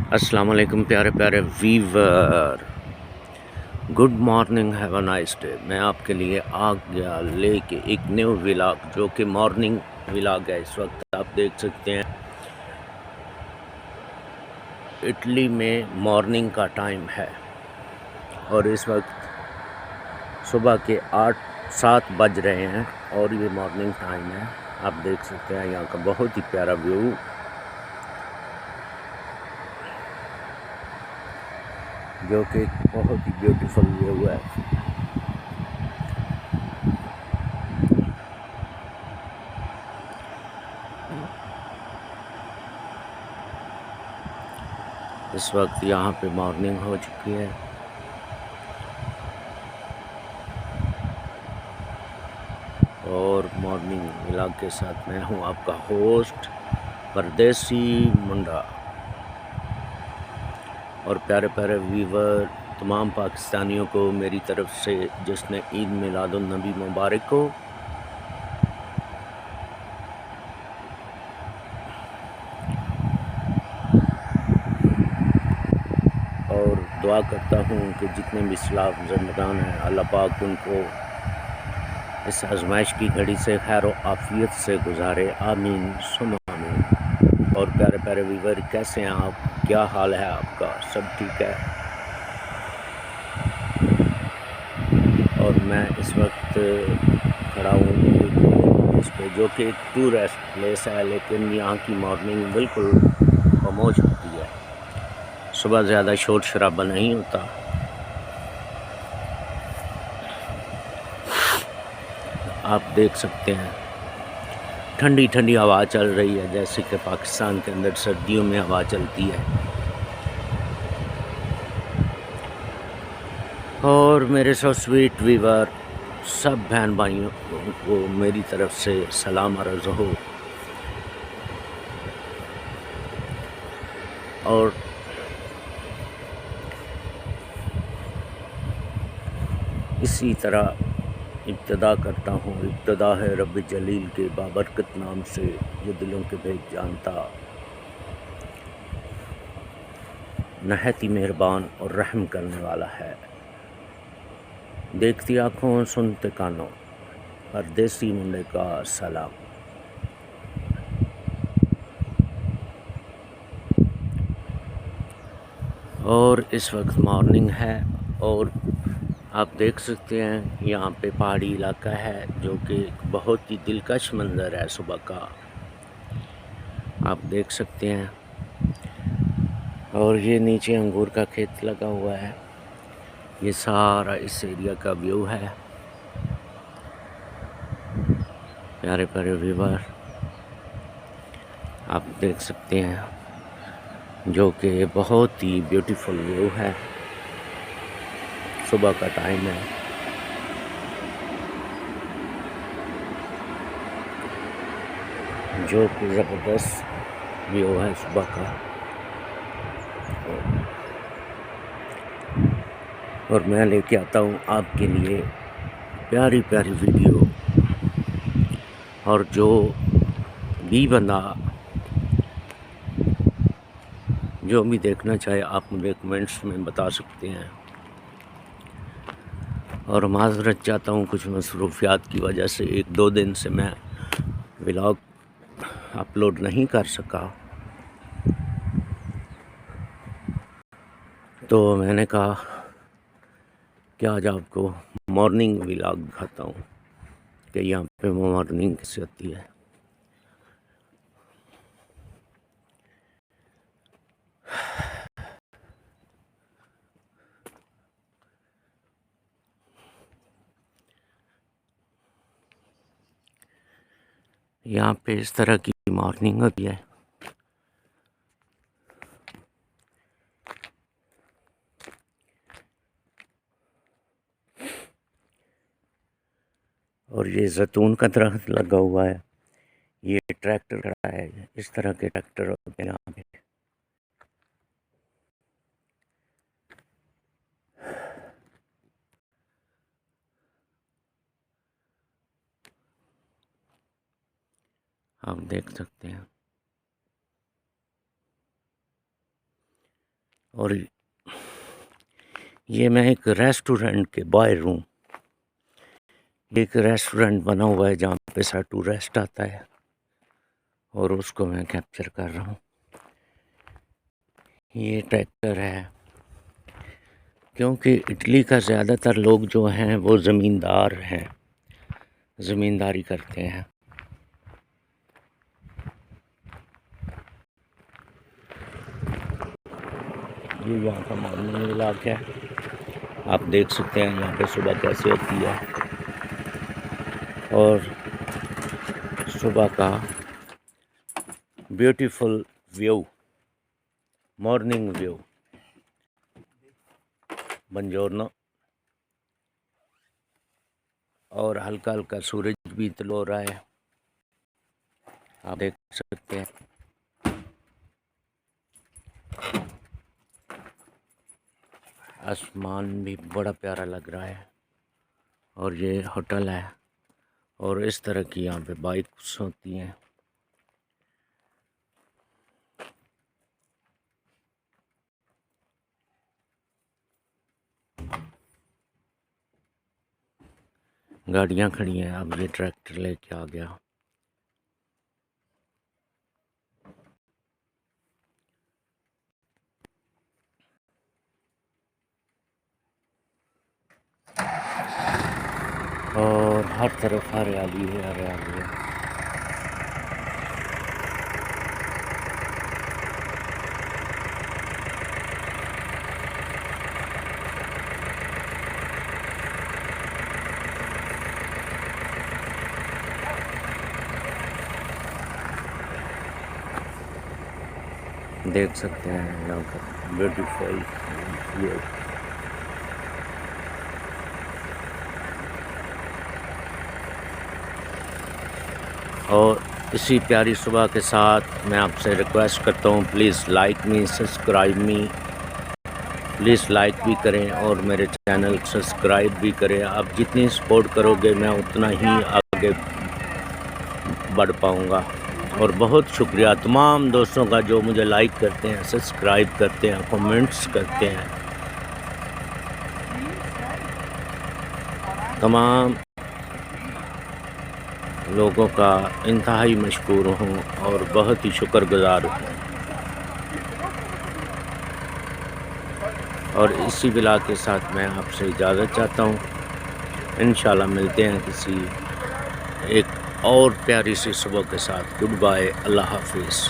अस्सलाम वालेकुम प्यारे प्यारे viewer. Good morning, have a nice day. मैं आपके लिए आ गया लेके एक न्यू व्लॉग जो कि मॉर्निंग व्लॉग है। इस वक्त आप देख सकते हैं इटली में मॉर्निंग का टाइम है और इस वक्त सुबह के 8-7 बज रहे हैं और ये मॉर्निंग टाइम है। आप देख सकते हैं यहाँ का बहुत ही प्यारा व्यू, जो कि बहुत ही ब्यूटीफुल व्यू है। इस वक्त यहाँ पे मॉर्निंग हो चुकी है और मॉर्निंग व्लॉग के साथ मैं हूँ आपका होस्ट परदेसी मुंडा। और प्यारे प्यारे व्यूवर, तमाम पाकिस्तानियों को मेरी तरफ से जिसने ईद मिलादुन नबी मुबारक हो। और दुआ करता हूँ कि जितने भी इस्लाम ज़िंदगान हैं अल्लाह पाक उनको इस आजमाइश की घड़ी से खैर आफियत से गुजारे। आमीन सुम आमीन। और प्यारे प्यारे व्यूवर, कैसे हैं आप? क्या हाल है आपका? सब ठीक है? और मैं इस वक्त खड़ा हूँ उस पे जो कि एक टूरिस्ट प्लेस है, लेकिन यहाँ की मॉर्निंग बिल्कुल खामोश होती है। सुबह ज़्यादा शोर शराबा नहीं होता। आप देख सकते हैं ठंडी ठंडी हवा चल रही है, जैसे कि पाकिस्तान के अंदर सर्दियों में हवा चलती है। और मेरे सो स्वीट वीवर, सब बहन भाइयों को मेरी तरफ से सलाम अर्ज़ हो। और इसी तरह इब्तिदा करता हूँ। इब्तिदा है रब जलील के बाबरकत नाम से, जो दिलों के भेद जानता, नहायत ही मेहरबान और रहम करने वाला है। देखती आँखों सुनते कानों, परदेसी मुंडे का सलाम। और इस वक्त मॉर्निंग है और आप देख सकते हैं यहाँ पे पहाड़ी इलाका है, जो कि बहुत ही दिलकश मंज़र है सुबह का। आप देख सकते हैं। और ये नीचे अंगूर का खेत लगा हुआ है। ये सारा इस एरिया का व्यू है। प्यारे प्यारे व्यूवर, आप देख सकते हैं, जो कि बहुत ही ब्यूटीफुल व्यू है। सुबह का टाइम है। जो कि ज़बरदस्त व्यू है सुबह का। और मैं लेके आता हूँ आपके लिए प्यारी प्यारी वीडियो। और जो भी बंदा जो भी देखना चाहे आप मुझे कमेंट्स में बता सकते हैं। और माज़रत चाहता हूँ, कुछ मसरूफियात की वजह से 1-2 दिन से मैं व्लॉग अपलोड नहीं कर सका। तो मैंने कहा कि आज आपको मॉर्निंग व्लॉग दिखाता हूँ कि यहाँ पे मॉर्निंग कैसे होती है। यहाँ पे इस तरह की मॉर्निंग होती है। और ये जैतून का दरख्त लगा हुआ है। ये ट्रैक्टर खड़ा है। इस तरह के ट्रैक्टर होते हैं यहाँ पे। आप देख सकते हैं। और ये मैं एक रेस्टोरेंट के बाहर हूँ। एक रेस्टोरेंट बना हुआ है जहाँ पे सारा टूरिस्ट आता है और उसको मैं कैप्चर कर रहा हूँ। ये ट्रैक्टर है, क्योंकि इटली का ज़्यादातर लोग जो हैं वो ज़मींदार हैं, ज़मींदारी करते हैं। ये यहाँ का मॉर्निंग इलाका है, आप देख सकते हैं यहाँ पे सुबह कैसे होती है और सुबह का ब्यूटीफुल व्यू, मॉर्निंग व्यू। बंजोरनो, और हल्का हल्का सूरज भी तलो रहा है, आप देख सकते हैं। आसमान भी बड़ा प्यारा लग रहा है और ये होटल है और इस तरह की यहाँ पे बाइक्स होती हैं। गाड़ियाँ खड़ी हैं, अब ये ट्रैक्टर लेके आ गया। और हर तरफ हरियाली है, हरियाली है। देख सकते हैं यहाँ का ब्यूटीफुल व्यू। और इसी प्यारी सुबह के साथ मैं आपसे रिक्वेस्ट करता हूँ, please like me, subscribe me, please like भी करें और मेरे चैनल सब्सक्राइब भी करें। आप जितनी सपोर्ट करोगे मैं उतना ही आगे बढ़ पाऊँगा। और बहुत शुक्रिया तमाम दोस्तों का जो मुझे लाइक करते हैं, सब्सक्राइब करते हैं, कमेंट्स करते हैं। तमाम लोगों का इंतहाई मशकूर हूँ और बहुत ही शुक्रगुज़ार हूँ। और इसी बिला के साथ मैं आपसे इजाज़त चाहता हूँ। इंशाल्लाह मिलते हैं किसी एक और प्यारी सी सुबह के साथ। गुड बाय, अल्लाह हाफिज़।